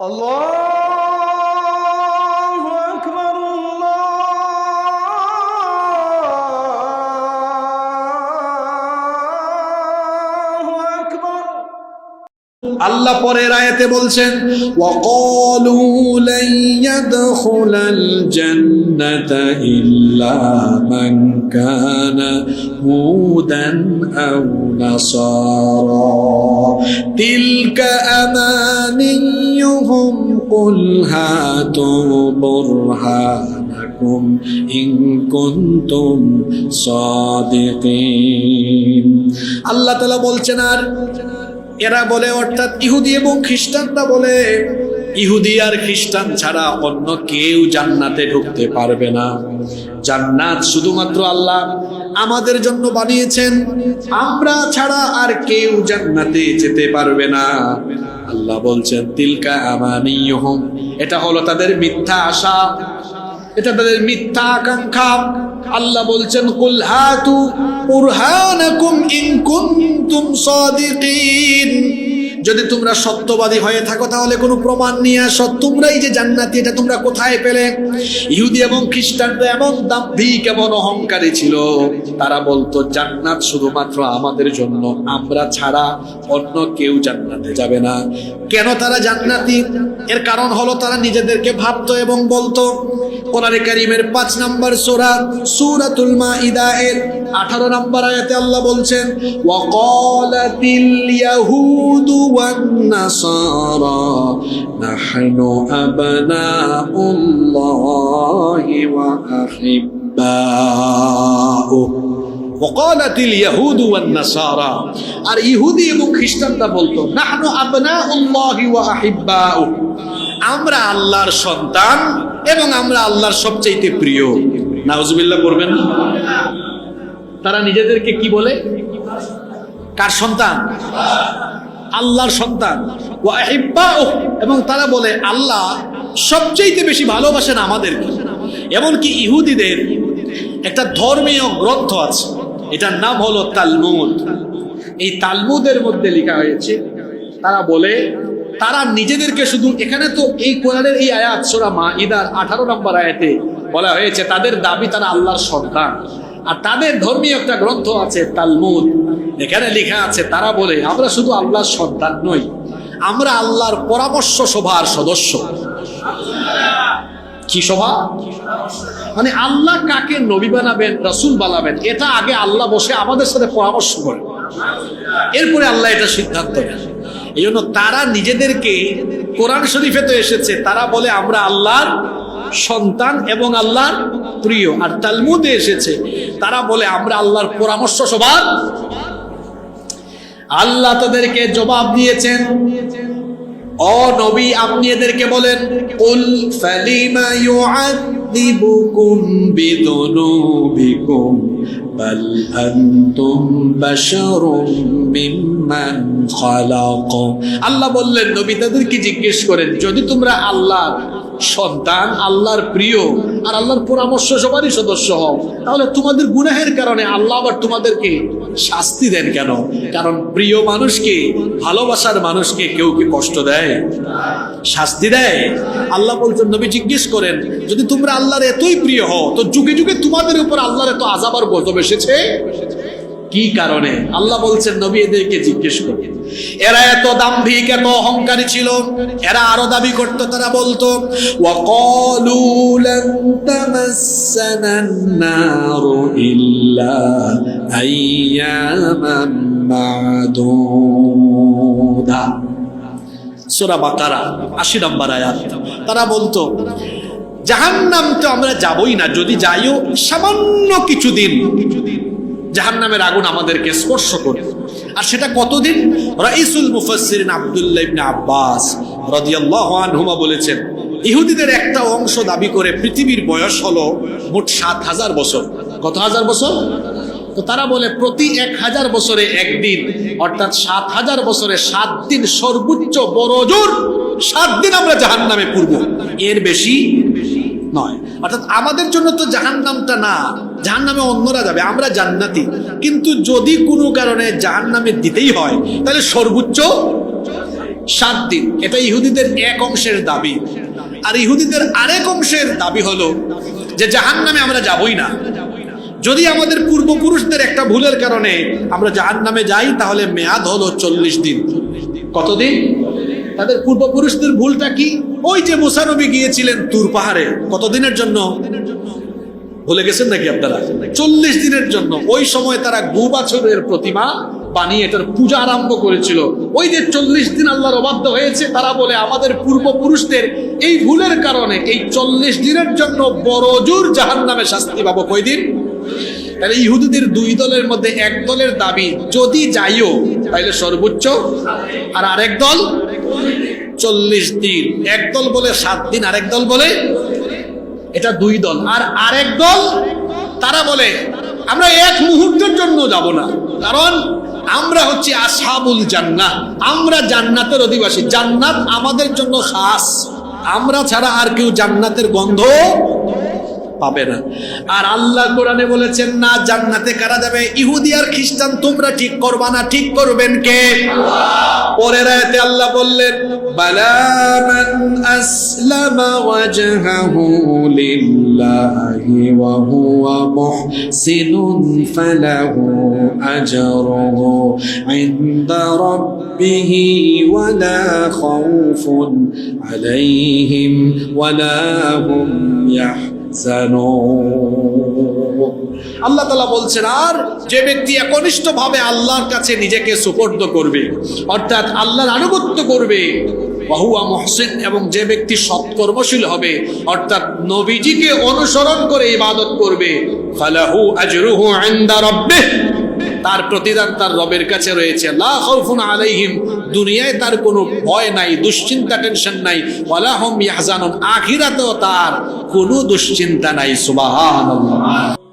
আল্লাহু আকবার, আল্লাহু আকবার। আল্লাহ পরের আয়াতে বলছেন, ওয়াকালু লান ইয়াদখুলাল জান্নাতা ইল্লা মান কানা হুদান আও নাসারা তিলকা আমানিয়ুহুম কুল হাতু বুরহানাকুম ইন কুনতুম সাদিকিন। আল্লাহ তাআলা বলছেন, আর এরা বলে, অর্থাৎ ইহুদি এবং খ্রিস্টানরা বলে, ইহুদি আর খ্রিস্টান ছাড়া অন্য কেউ জান্নাতে ঢুকতে পারবে না। জান্নাত শুধুমাত্র আল্লাহ আমাদের জন্য বানিয়েছেন, আমরা ছাড়া আর কেউ জান্নাতে যেতে পারবে না। আল্লাহ বলছেন, তিলকা আমানিয়ুহুম, এটা হলো তাদের মিথ্যা আশা, এটা তাদের মিথ্যা আকাঙ্ক্ষা। আল্লাহ বলছেন, কুল হাতু বুরহানাকুম ইন কুনতুম সাদিকিন, যদি তোমরা সত্যবাদী হয়ে থাকো তাহলে কোনো প্রমাণ নিয়ে আসো, তোমরাই যে জান্নাতি এটা তোমরা কোথায় পেলে? ইহুদি এবং খ্রিস্টানরা এমন দাম্ভিক, এমন অহংকারী ছিল, তারা বলতো জান্নাত শুধুমাত্র আমাদের জন্য, আমরা ছাড়া অন্য কেউ জান্নাতে যাবে না। কেন তারা জান্নাতি? এর কারণ হলো তারা নিজেদেরকে ভাবতো এবং বলতো। কোরআনে কারীমের 5 নম্বর সূরা সূরাতুল মাইদা এর 18 নম্বর আয়াতে আল্লাহ বলছেন, ওয়াকালাতিল ইয়াহুদু ওয়ান নাসারা নাহনু আবনাউল্লাহি ওয়া আহিব্বাউ। ওয়াকালাতিল ইয়াহুদু ওয়ান নাসারা, আর ইহুদি এবং খ্রিস্টানরা বলতো, নাহনু আবনাউল্লাহি ওয়া আহিব্বাউ, আমরা আল্লাহর সন্তান এবং আমরা আল্লাহর সবচেয়ে প্রিয়। নাউজুবিল্লাহ করবেন না? তারা নিজেদেরকে কি বলে? কার সন্তান? আল্লাহর সন্তান। ওয়া আহিব্বাউ, এবং তারা বলে আল্লাহ সবচেয়ে বেশি ভালোবাসেন আমাদেরকে। এমনকি ইহুদিদের একটা ধর্মীয় গ্রন্থ আছে, এটার নাম হলো তালমুদ। এই তালমুদের মধ্যে লেখা হয়েছে, তারা বলে তারা নিজেদেরকে শুধু, এখানে তো এই কোরআনের এই আয়াত সূরা মাইদার 18 নম্বর আয়াতে বলা হয়েছে তাদের দাবি তারা আল্লাহর সন্তান, আর তাদের ধর্মীয় একটা গ্রন্থ আছে তালমুদ, এখানে লেখা আছে তারা বলে আমরা শুধু আল্লাহর সন্তান নই, আমরা আল্লাহর পরামর্শ সভার সদস্য। কি সভা? মানে আল্লাহ কাকে নবী বানাবেন, রাসূল বানাবেন, এটা আগে আল্লাহ বসে আমাদের সাথে পরামর্শ করেন, এরপরে আল্লাহ এটা সিদ্ধান্ত নেন। এই জন্য তারা নিজেদেরকে, কোরআন শরীফে তো এসেছে, তারা বলে আমরা আল্লাহর সন্তান এবং আল্লাহর প্রিয়, আর তালমুদে এসেছে তারা বলে আমরা আল্লাহর পরামর্শ সভার। আল্লাহ তাদেরকে জবাব দিয়েছেন, ও নবী আপনি এদেরকে বলেন, কুল ফালিমা ইউআযিবুকুম বিযুনুবিকুম বাল আনতুম বাশারুম মিম্মান খালাক। আল্লাহ বললেন নবী তাদেরকে জিজ্ঞেস করেন, যদি তোমরা আল্লাহর সন্তান, আল্লাহর প্রিয় আর আল্লাহর পরামর্শ সবারই সদস্য হও, তাহলে তোমাদের গুনাহের কারণে আল্লাহ আবার তোমাদেরকে শাস্তি দেন কেন? কারণ প্রিয় মানুষকে, ভালোবাসার মানুষকে কেউ কি কষ্ট দেয়? শাস্তি দেয়? আল্লাহ বলছেন নবী জিজ্ঞেস করেন, যদি তোমরা আল্লাহর এতই প্রিয় হও, তো যুগে যুগে তোমাদের উপর আল্লাহর এত আযাব আর গজব এসেছে কি কারণে? আল্লাহ বলছেন নবী এদেরকে জিজ্ঞেস করেন। এরা এত দাম্ভিক, এত অহংকারী ছিল, এরা আরো দাবি করতো, তারা বলতো ওয়াকালু লান তামাসসানান নারু ইল্লা আইয়ামান মা'দুদা। সূরা বাকারা 80 নম্বর আয়াত। তারা বলতো জাহান্নাম তো আমরা যাবই না, যদি যাইও সামান্য কিছুদিন জাহান্নামের আগুন আমাদেরকে স্পর্শ করে। আর সেটা কতদিন? রাইসুল মুফাসসিরিন আব্দুল্লাহ ইবনে আব্বাস রাদিয়াল্লাহু আনহুমা বলেছেন, ইহুদিদের একটা অংশ দাবি করে পৃথিবীর বয়স হলো মোট 7000 বছর। কত হাজার বছর? তো তারা বলে প্রতি 1000 বছরে একদিন, অর্থাৎ 7000 বছরে 7 দিন, সর্বোচ্চ বড় জোর 7 দিন আমরা জাহান্নামে পূর্ব, এর বেশি নয়। অর্থাৎ আমাদের জন্য তো জাহান্নামটা না, জাহান্নামে অন্যরা যাবে, আমরা জান্নাতি। কিন্তু যদি কোনো কারণে জাহান্নামে দিতেই হয় তাহলে সর্বোচ্চ 7 দিন। এটা ইহুদিদের এক অংশের দাবি। আর ইহুদিদের আরেক অংশের দাবি হলো যে জাহান্নামে আমরা যাবই না। যদি আমাদের পূর্বপুরুষদের একটা ভুলের কারণে আমরা জাহান্নামে যাই, তাহলে মেয়াদ হলো 40 দিন। কতদিন? তাদের পূর্বপুরুষদের ভুলটা কি? ওই যে মুসা নবী গিয়েছিলেন তুর পাহাড়ে, কতদিনের জন্য ভুলে গেছেন নাকি আপনারা? 40 দিনের জন্য। ওই সময় তারা গু বাছুরের প্রতিমা বানিয়ে এটার পূজা আরম্ভ করেছিল। ওই যে 40 দিন আল্লাহর অবাধ্য হয়েছে, তারা বলে আমাদের পূর্বপুরুষদের এই ভুলের কারণে এই 40 দিনের জন্য বড় জোর জাহান্নামে শাস্তি পাবো। কয়দিন? তাহলে ইহুদিদের 2 দলের মধ্যে এক দলের দাবি যদি যাইও তাহলে সর্বোচ্চ, আর আরেক দল 40 দিন। এক দল বলে 7 দিন, আরেক দল বলে, এটা 2 দল। আর আরেক দল তারা বলে আমরা এক মুহূর্তের জন্য যাব না, কারণ আমরা হচ্ছে আসহাবুল জান্নাহ, আমরা জান্নাতের অধিবাসী, জান্নাত আমাদের জন্য খাস, আমরা ছাড়া আর কেউ জান্নাতের গন্ধ পাবে না। আর আল্লাহ কোরআনে বলেছেন না, জান্নাতে কারা যাবে? ইহুদি আর খ্রিস্টান। তোমরা ঠিক করবা না, ঠিক করবেন কে? পরের আয়াতে আল্লাহ বললেন বালা মান আসলামা ওয়াজহাহু লিল্লাহি ওয়া হুয়া মুহসিনুন ফালাহু আজরুহু ইনদা রাব্বিহি ওয়া লা খাউফুন আলাইহিম ওয়া লা হুম আল্লাহ তাআলা বলছেন, আর যে ব্যক্তি একনিষ্ঠভাবে আল্লাহর কাছে নিজেকে সুপর্দ করবে, অর্থাৎ আল্লাহর আনুগত্য করবে, ওয়াহুয়া মুহসিন, এবং যে ব্যক্তি সৎকর্মশীল হবে, অর্থাৎ নবীজিকে অনুসরণ করে ইবাদত করবে, ফালাহু আজরুহু ইনদা রাব্বিহ, তার প্রতিদান তার রবের কাছে রয়েছে। লা খাউফুন আলাইহিম, দুনিয়ায় তার কোনো ভয় নাই, দুশ্চিন্তা, টেনশন নাই। ওয়ালা হুম ইয়াহজানুন, আখিরাতেও তার কোনো দুশ্চিন্তা নাই। সুবহানাল্লাহ।